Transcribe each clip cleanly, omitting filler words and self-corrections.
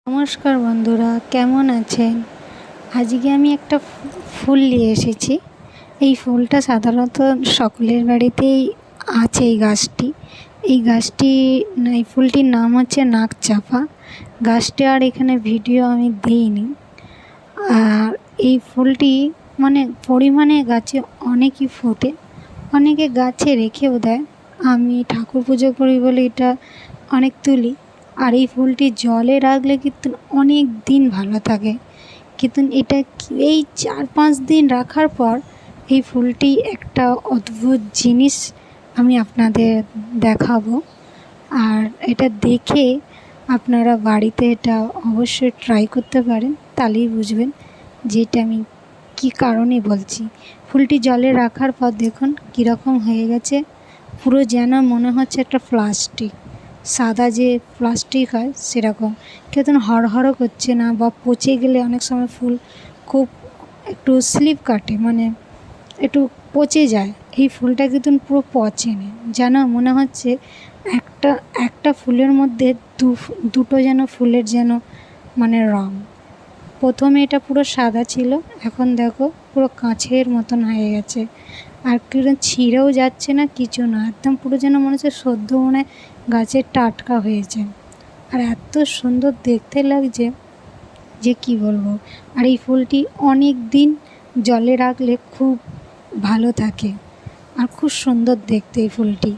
নমস্কার বন্ধুরা, কেমন আছেন? আজকে আমি একটা ফুল নিয়ে এসেছি। এই ফুলটা সাধারণত সকলের বাড়িতেই আছে। এই ফুলটির নাম হচ্ছে নাকচাপা। গাছটি আর এখানে ভিডিও আমি দিইনি। আর এই ফুলটি পরিমাণে গাছে অনেকই ফোটে, অনেকে গাছে রেখেও দেয়। আমি ঠাকুর পুজো করি বলে এটা অনেক তুলি। আর এই ফুলটি জলে রাখলে কিন্তু অনেক দিন ভালো থাকে। কিন্তু এটা এই 4-5 দিন রাখার পর এই ফুলটি একটা অদ্ভুত জিনিস আমি আপনাদের দেখাবো। আর এটা দেখে আপনারা বাড়িতে এটা অবশ্যই ট্রাই করতে পারেন, তাহলেই বুঝবেন যে এটা আমি কী কারণে বলছি। ফুলটি জলে রাখার পর দেখুন কীরকম হয়ে গেছে, পুরো যেন মনে হচ্ছে একটা প্লাস্টিক, সাদা যে প্লাস্টিক হয় সেরকম। কিন্তু হড়হড়ও করছে না, বা পচে গেলে অনেক সময় ফুল খুব একটু স্লিপ কাটে, একটু পচে যায়। এই ফুলটা কিন্তু পুরো পচেনি, যেন মনে হচ্ছে একটা ফুলের মধ্যে দুটো যেন ফুলের যেন রঙ। প্রথমে এটা পুরো সাদা ছিল, এখন দেখো পুরো কাঁচের মতন হয়ে গেছে। আর কিরকম ছিঁড়েও যাচ্ছে না, কিছু না, একদম পুরো যেন মনে হচ্ছে সদ্য গাছের টাটকা হয়েছে। আর এত সুন্দর দেখতে লাগছে যে কি বলবো। আর এই ফুলটি অনেক দিন জলে রাখলে খুব ভালো থাকে, আর খুব সুন্দর দেখতে এই ফুলটি।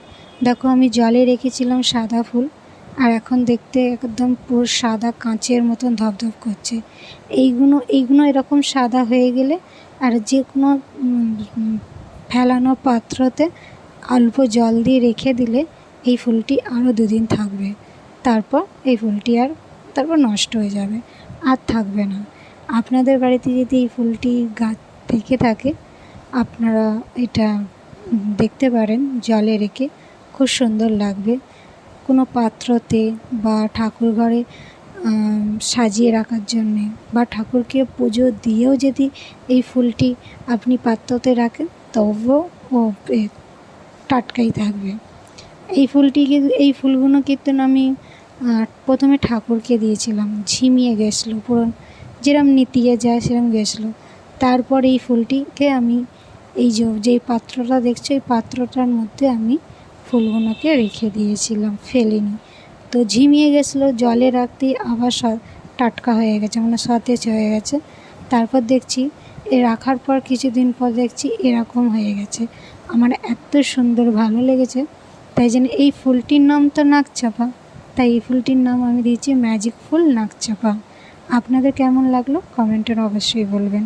দেখো আমি জলে রেখেছিলাম সাদা ফুল, আর এখন দেখতে একদম পুরো সাদা কাঁচের মতন ধপধপ করছে। এইগুলো এরকম সাদা হয়ে গেলে আর যে কোনো ফেলানো পাত্রতে অল্প জল দিয়ে রেখে দিলে এই ফুলটি আরও 2 দিন থাকবে। তারপর এই ফুলটি তারপর নষ্ট হয়ে যাবে, আর থাকবে না। আপনাদের বাড়িতে যদি এই ফুলটি গাছ থেকে থাকে, আপনারা এটা দেখতে পারেন জলে রেখে, খুব সুন্দর লাগবে। কোনো পাত্রতে বা ঠাকুর ঘরে সাজিয়ে রাখার জন্যে, বা ঠাকুরকে পুজো দিয়েও যদি এই ফুলটি আপনি পাত্রতে রাখেন তবুও টাটকাই থাকবে। এই ফুলগুলো কিন্তু আমি প্রথমে ঠাকুরকে দিয়েছিলাম, ঝিমিয়ে গেছিলো, পুরো যেরম নিতিয়ে যায় সেরম গেছিলো। তারপর এই ফুলটিকে আমি যেই পাত্রটা দেখছো, এই পাত্রটার মধ্যে আমি ফুলগুলোকে রেখে দিয়েছিলাম, ফেলিনি। তো ঝিমিয়ে গেছিলো, জলে রাখতেই আবার টাটকা হয়ে গেছে, সতেজ হয়ে গেছে। তারপর দেখছি রাখার পর কিছুদিন পর দেখছি এরকম হয়ে গেছে। আমার এত সুন্দর ভালো লেগেছে, তাই জন্য এই ফুলটির নাম তো নাকচাপা, তাই এই ফুলটির নাম আমি দিয়েছি ম্যাজিক ফুল নাকচাপা। আপনাদের কেমন লাগলো কমেন্টে অবশ্যই বলবেন।